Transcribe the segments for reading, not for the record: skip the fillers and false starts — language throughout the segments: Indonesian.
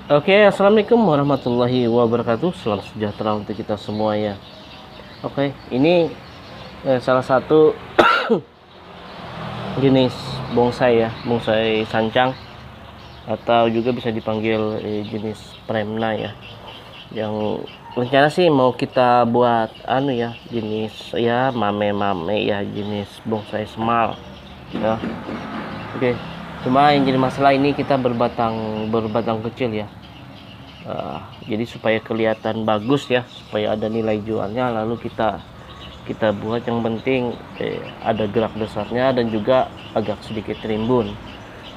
Oke, assalamualaikum warahmatullahi wabarakatuh. Salam sejahtera untuk kita semua ya. Oke, ini salah satu jenis bonsai ya, bonsai sancang atau juga bisa dipanggil jenis premna ya. Yang rencana sih mau kita buat ya, jenis ya mame-mame ya, jenis bonsai semal ya. Oke, cuma yang jadi masalah ini kita berbatang kecil ya. Jadi supaya kelihatan bagus ya, supaya ada nilai jualnya, lalu kita buat yang penting ada gerak besarnya dan juga agak sedikit rimbun.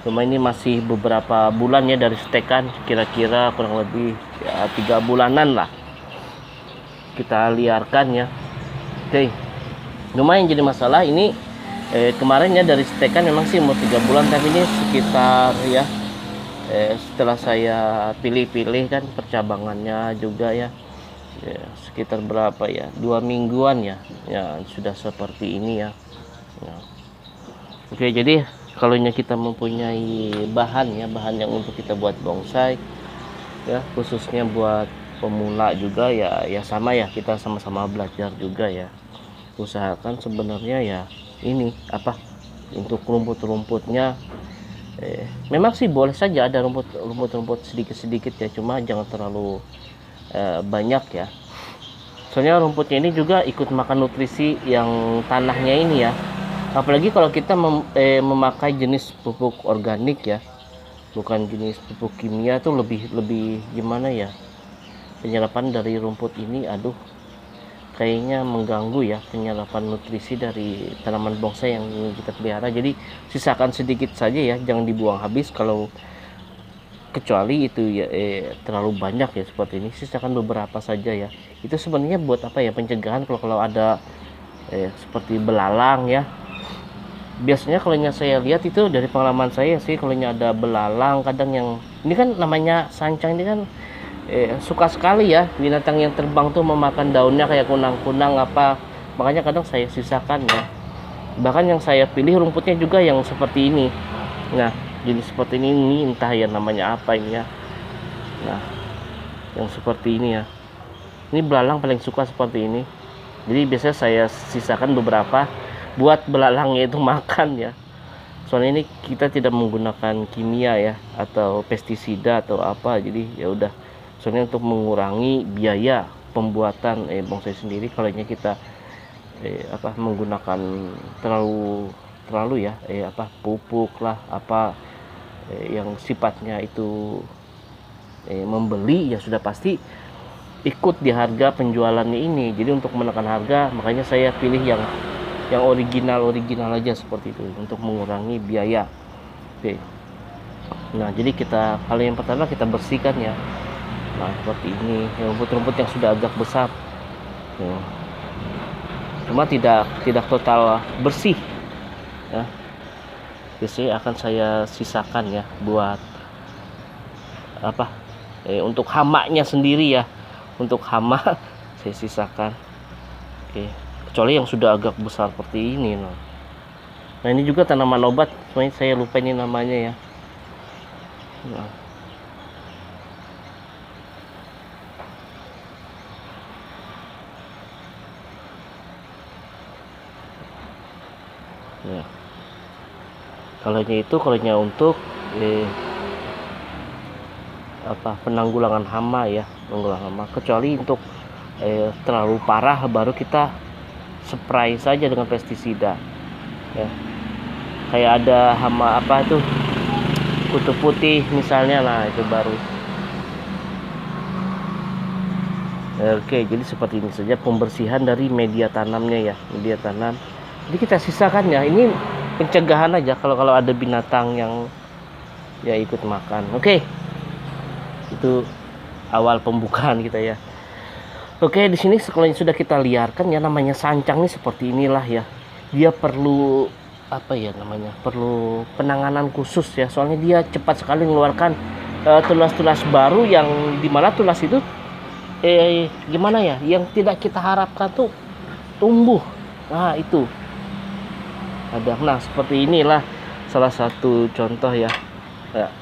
Cuma ini masih beberapa bulan ya dari stekan, kira-kira kurang lebih ya 3 bulanan lah kita liarkan ya. Oke, cuma yang jadi masalah ini kemarin ya dari stekan memang sih mau 3 bulan, tapi ini sekitar ya setelah saya pilih-pilih kan percabangannya juga ya, sekitar berapa ya 2 mingguan ya sudah seperti ini ya. Oke, jadi kalau kita mempunyai bahan yang untuk kita buat bonsai ya, khususnya buat pemula juga ya sama ya, kita sama-sama belajar juga ya. Usahakan sebenarnya ya ini untuk rumput-rumputnya memang sih boleh saja ada rumput sedikit-sedikit ya, cuma jangan terlalu banyak ya. Soalnya rumputnya ini juga ikut makan nutrisi yang tanahnya ini ya. Apalagi kalau kita memakai jenis pupuk organik ya, bukan jenis pupuk kimia, tuh lebih gimana ya, penyerapan dari rumput ini kayaknya mengganggu ya penyerapan nutrisi dari tanaman bonsai yang kita pelihara. Jadi sisakan sedikit saja ya, jangan dibuang habis. Kalau kecuali itu ya terlalu banyak ya seperti ini, sisakan beberapa saja ya. Itu sebenarnya buat pencegahan kalau ada seperti belalang ya. Biasanya kalau saya lihat itu dari pengalaman saya sih, kalau ada belalang kadang yang ini kan namanya sancang ini kan suka sekali ya binatang yang terbang tuh memakan daunnya kayak kunang-kunang makanya kadang saya sisakan ya. Bahkan yang saya pilih rumputnya juga yang seperti ini. Nah, jadi seperti ini entah ya namanya apa ini ya. Nah, yang seperti ini ya, ini belalang paling suka seperti ini. Jadi biasanya saya sisakan beberapa buat belalangnya itu makan ya. Soalnya ini kita tidak menggunakan kimia ya atau pestisida atau jadi ya udah. Soalnya untuk mengurangi biaya pembuatan bonsai sendiri, kalau kita menggunakan terlalu ya pupuk lah yang sifatnya itu membeli, ya sudah pasti ikut di harga penjualannya ini. Jadi untuk menekan harga, makanya saya pilih yang original aja seperti itu untuk mengurangi biaya. Oke. Nah, jadi kalau yang pertama kita bersihkan ya. Nah, seperti ini rumput-rumput yang sudah agak besar. Cuma tidak total bersih ya. Biasanya akan saya sisakan ya buat untuk hamanya sendiri ya. Untuk hama saya sisakan. Oke, kecuali yang sudah agak besar seperti ini loh. Nah, ini juga tanaman obat, sebenarnya saya lupa ini namanya ya. Nah. Ya. Kalau untuk penanggulangan hama ya, kecuali untuk terlalu parah baru kita spray saja dengan pestisida ya. Kayak ada hama kutu putih misalnya, nah itu baru. Oke, jadi seperti ini saja pembersihan dari media tanamnya ya, media tanam. Jadi kita sisakan ya, ini pencegahan aja kalau ada binatang yang ya ikut makan. Oke, itu awal pembukaan kita ya. Oke, di sini setelah sudah kita liarkan ya, namanya sancang nih seperti inilah ya. Dia perlu perlu penanganan khusus ya, soalnya dia cepat sekali mengeluarkan tulas-tulas baru, yang dimana tulas itu gimana ya, yang tidak kita harapkan tuh tumbuh. Nah, itu ada. Nah, seperti inilah salah satu contoh ya.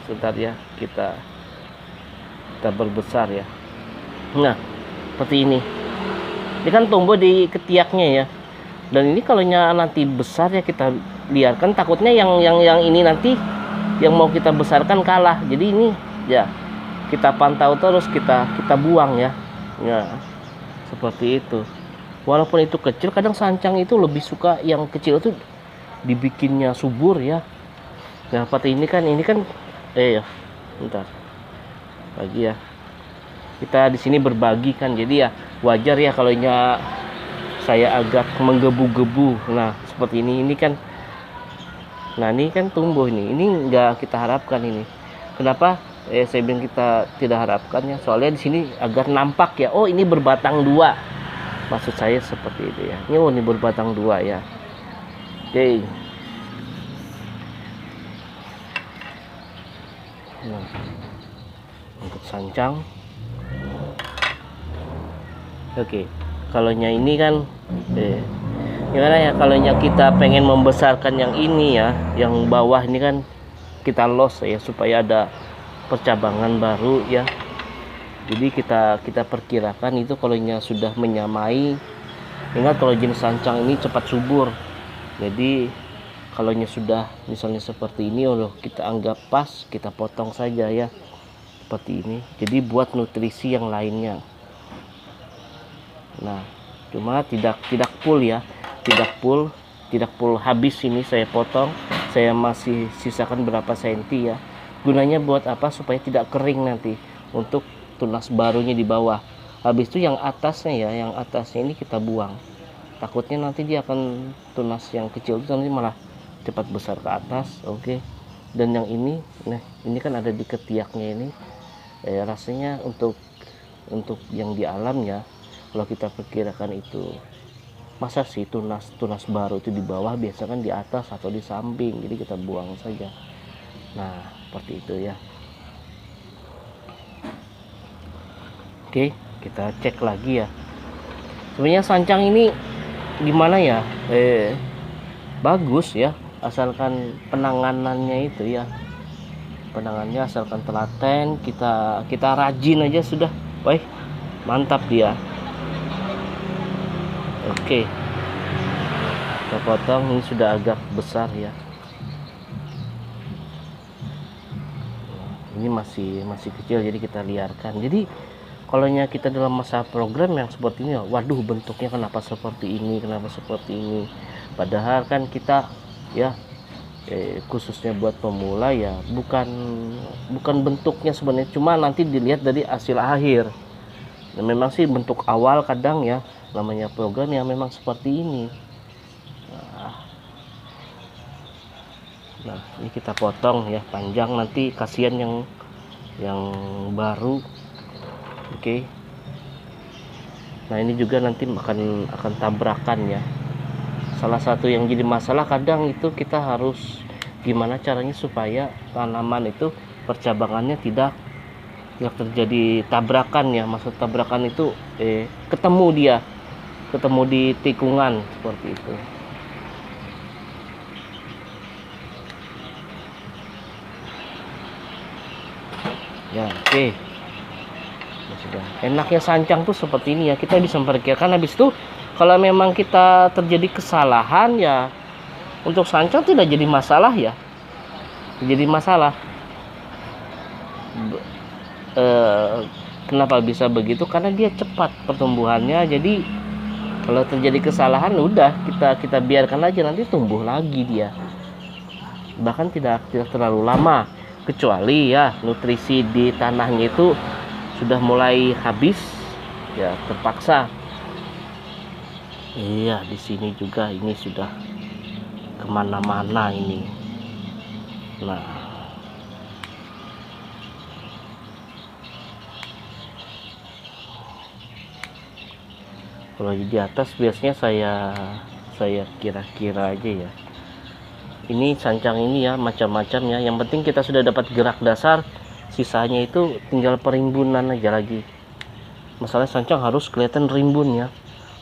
Sebentar ya, kita kita berbesar ya. Nah, seperti ini. Ini kan tumbuh di ketiaknya ya. Dan ini kalau nanti besar ya kita biarkan, takutnya yang ini nanti yang mau kita besarkan kalah. Jadi ini ya kita pantau terus, kita buang ya. Ya, seperti itu. Walaupun itu kecil, kadang sancang itu lebih suka yang kecil itu dibikinnya subur ya. Nah, seperti ini kan ya. Bentar. Lagi ya. Kita di sini berbagi kan. Jadi ya wajar ya kalau saya agak menggebu-gebu. Nah, seperti ini kan. Nah, ini kan tumbuh ini. Ini nggak kita harapkan ini. Kenapa? Saya bilang kita tidak harapkannya. Soalnya di sini agar nampak ya. Oh, ini berbatang dua. Maksud saya seperti itu ya. Ini berbatang dua ya. Oke. Nah, untuk sancang. Oke. Kalau ini kan gimana ya, kalau kita pengen membesarkan yang ini ya, yang bawah ini kan kita los ya, supaya ada percabangan baru ya. Jadi kita perkirakan itu kalau sudah menyamai. Ingat, kalau jenis sancang ini cepat subur. Jadi kalau sudah misalnya seperti ini, kita anggap pas, kita potong saja ya, seperti ini. Jadi buat nutrisi yang lainnya. Nah, cuma tidak full ya, tidak full habis ini saya potong. Saya masih sisakan berapa senti ya. Gunanya buat apa? Supaya tidak kering nanti untuk tunas barunya di bawah. Habis itu yang atasnya ya, yang atasnya ini kita buang. Takutnya nanti dia akan, tunas yang kecil itu nanti malah cepat besar ke atas. Oke. Dan yang ini, nah ini kan ada di ketiaknya ini. Rasanya untuk yang di alam ya, kalau kita perkirakan itu, masa sih tunas baru itu di bawah, biasa kan di atas atau di samping. Jadi kita buang saja. Nah, seperti itu ya. Oke, kita cek lagi ya. Sebenarnya sancang ini gimana ya? Bagus ya, asalkan penanganannya itu ya. Penanganannya asalkan telaten, kita rajin aja sudah. Baik, mantap dia. Oke. Kita potong, ini sudah agak besar ya. Ini masih kecil, jadi kita liarkan. Jadi kalau kita dalam masa program yang seperti ini, waduh bentuknya kenapa seperti ini, padahal kan kita ya khususnya buat pemula ya, bukan bentuknya sebenarnya, cuma nanti dilihat dari hasil akhir. Dan memang sih bentuk awal kadang ya, namanya program yang memang seperti ini. Nah, ini kita potong ya panjang, nanti kasihan yang baru. Oke. Nah, ini juga nanti akan tabrakan ya. Salah satu yang jadi masalah kadang itu, kita harus gimana caranya supaya tanaman itu percabangannya tidak terjadi tabrakan ya. Maksud tabrakan itu ketemu di tikungan seperti itu. Ya, oke. Sudah. Enaknya sancang tuh seperti ini ya, kita bisa memperkirakan. Habis itu kalau memang kita terjadi kesalahan ya, untuk sancang tidak jadi masalah ya. Jadi masalah. Kenapa bisa begitu? Karena dia cepat pertumbuhannya. Jadi kalau terjadi kesalahan udah kita biarkan aja, nanti tumbuh lagi dia. Bahkan tidak terlalu lama, kecuali ya nutrisi di tanahnya itu sudah mulai habis ya, terpaksa. Iya, di sini juga ini sudah kemana-mana ini. Nah, kalau di atas biasanya saya kira-kira aja ya. Ini sancang ini ya macam-macam ya. Yang penting kita sudah dapat gerak dasar, sisanya itu tinggal perimbunan aja lagi. Masalah sancang harus kelihatan rimbun ya.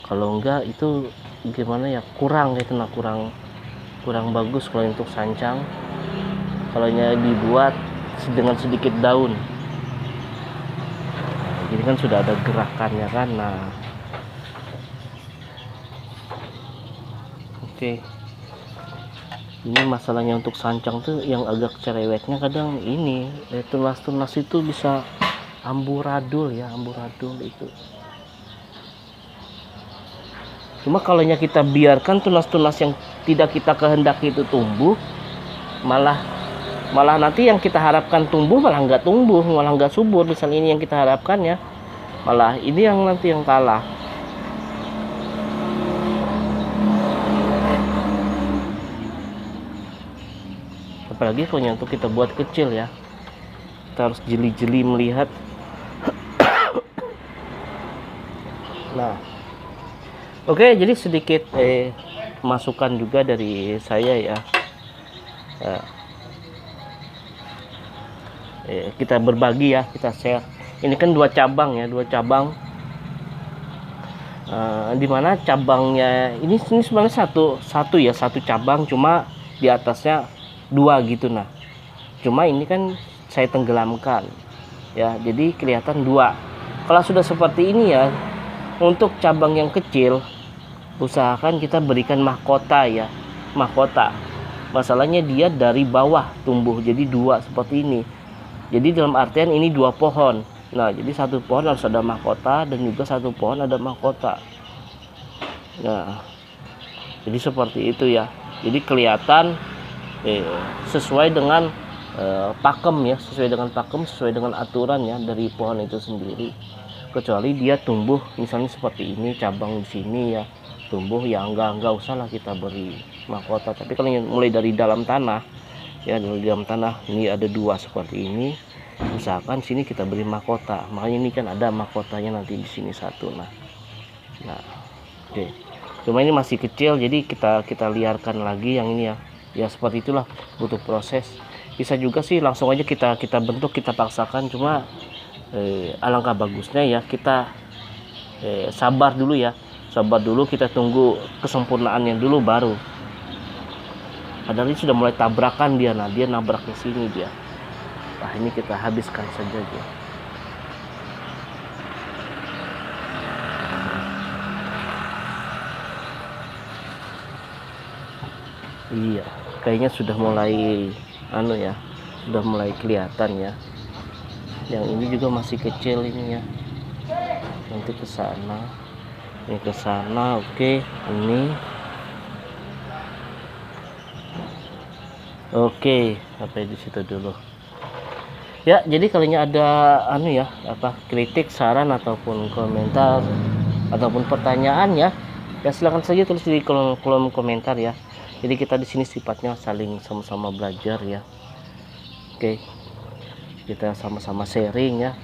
Kalau enggak itu gimana ya, kurang bagus kalau untuk sancang. Kalau dibuat dengan sedikit daun. Ini kan sudah ada gerakannya kan. Nah, oke. Ini masalahnya untuk sancang tuh yang agak cerewetnya kadang ini tunas-tunas itu bisa amburadul ya, amburadul itu. Cuma kalau kita biarkan tunas-tunas yang tidak kita kehendaki itu tumbuh, malah nanti yang kita harapkan tumbuh malah nggak tumbuh, malah nggak subur. Misalnya ini yang kita harapkan ya, malah ini yang nanti yang kalah. Apalagi kalau untuk kita buat kecil ya, kita harus jeli-jeli melihat. Nah, oke, jadi sedikit masukan juga dari saya ya. Kita berbagi ya, kita share. Ini kan dua cabang ya, dimana cabangnya ini sebenarnya satu cabang, cuma di atasnya dua gitu. Nah, cuma ini kan saya tenggelamkan ya, jadi kelihatan dua. Kalau sudah seperti ini ya, untuk cabang yang kecil usahakan kita berikan mahkota ya, mahkota. Masalahnya dia dari bawah tumbuh jadi dua seperti ini. Jadi dalam artian ini dua pohon. Nah, jadi satu pohon harus ada mahkota dan juga satu pohon ada mahkota. Nah, jadi seperti itu ya. Jadi kelihatan sesuai dengan pakem ya, sesuai dengan pakem, sesuai dengan aturan ya dari pohon itu sendiri. Kecuali dia tumbuh misalnya seperti ini, cabang di sini ya tumbuh, ya enggak usah lah kita beri mahkota. Tapi kalau mulai dari dalam tanah ya, dari dalam tanah ini ada dua seperti ini, usahakan sini kita beri mahkota. Makanya ini kan ada mahkotanya nanti di sini satu. Nah, oke. Cuma ini masih kecil, jadi kita liarkan lagi yang ini ya. Ya seperti itulah, butuh proses. Bisa juga sih langsung aja kita bentuk, kita paksakan. Cuma alangkah bagusnya ya kita sabar dulu ya, sabar dulu, kita tunggu kesempurnaannya dulu baru. Padahal ini sudah mulai tabrakan dia. Nah, dia nabrak ke sini dia. Nah, ini kita habiskan saja dia. Iya, kayaknya sudah mulai ya, sudah mulai kelihatan ya. Yang ini juga masih kecil ini ya. Nanti ke sana. Ini ke sana, oke. Ini. Oke, sampai di situ dulu. Ya, jadi kalinya ada kritik, saran ataupun komentar ataupun pertanyaan ya silakan saja tulis di kolom komentar ya. Jadi kita di sini sifatnya saling sama-sama belajar ya. Oke. Kita sama-sama sharing ya.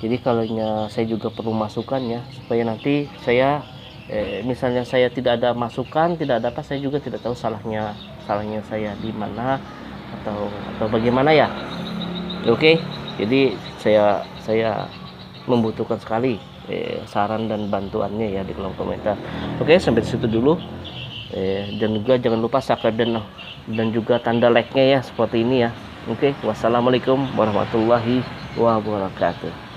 Jadi kalau saya juga perlu masukan ya, supaya nanti saya misalnya saya tidak ada masukan, tidak ada apa, saya juga tidak tahu salahnya saya di mana atau bagaimana ya. Oke. Jadi saya membutuhkan sekali saran dan bantuannya ya di kolom komentar. Oke, sampai di situ dulu. Dan juga jangan lupa subscribe dan juga tanda like-nya ya seperti ini ya. Oke, wassalamualaikum warahmatullahi wabarakatuh.